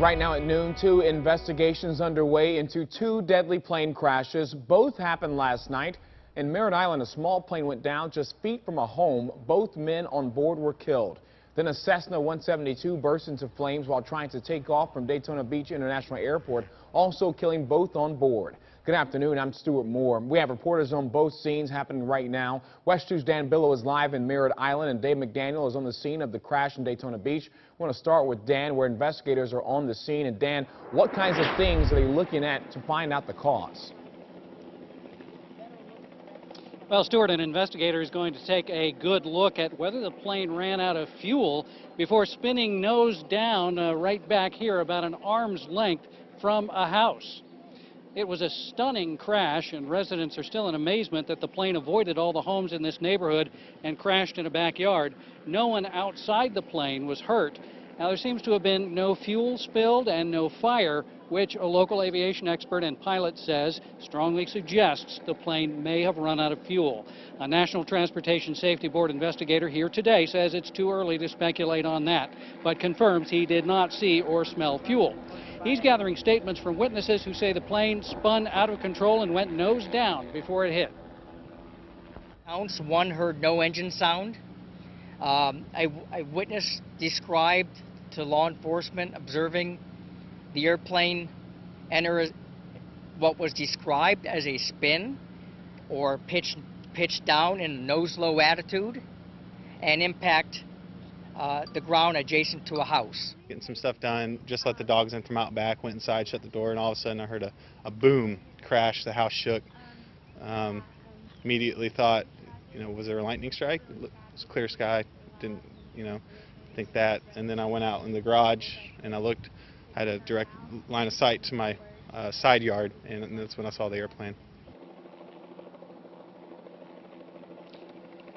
Right now at noon, 2 investigations underway into 2 deadly plane crashes. Both happened last night. In Merritt Island, a small plane went down just feet from a home. Both men on board were killed. Then a Cessna 172 burst into flames while trying to take off from Daytona Beach International Airport, also killing both on board. Good afternoon, I'm Stuart Moore. We have reporters on both scenes happening right now. West 2's Dan Billow is live in Merritt Island, and Dave McDaniel is on the scene of the crash in Daytona Beach. We want to start with Dan, where investigators are on the scene. And Dan, what kinds of things are they looking at to find out the cause? Well, Stuart, an investigator is going to take a good look at whether the plane ran out of fuel before spinning nose down right back here about an arm's length from a house. It was a stunning crash, and residents are still in amazement that the plane avoided all the homes in this neighborhood and crashed in a backyard. No one outside the plane was hurt. Now, there seems to have been no fuel spilled and no fire, which a local aviation expert and pilot says strongly suggests the plane may have run out of fuel. A National Transportation Safety Board investigator here today says it's too early to speculate on that, but confirms he did not see or smell fuel. He's gathering statements from witnesses who say the plane spun out of control and went nose down before it hit. One heard no engine sound. A witness described to law enforcement observing the airplane enter what was described as a spin or pitch down in a nose-low attitude and impact the ground adjacent to a house. Getting some stuff done, just let the dogs in from out back, went inside, shut the door, and all of a sudden I heard a boom crash. The house shook. Immediately thought, was there a lightning strike? It was clear sky. Didn't, think that. And then I went out in the garage and I looked. I had a direct line of sight to my side yard, and that's when I saw the airplane.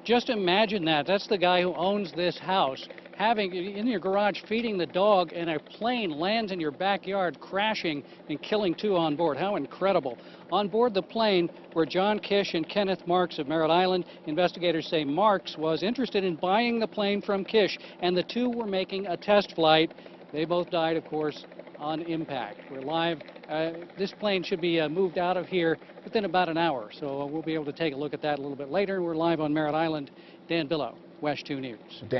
Just imagine that. That's the guy who owns this house. Having in your garage feeding the dog, and a plane lands in your backyard, crashing and killing 2 on board. How incredible. On board the plane were John Kish and Kenneth Marks of Merritt Island. Investigators say Marks was interested in buying the plane from Kish, and the 2 were making a test flight. They both died, of course, on impact. We're live. This plane should be moved out of here within about an hour, so we'll be able to take a look at that a little bit later. We're live on Merritt Island. Dan Billow, West 2 News.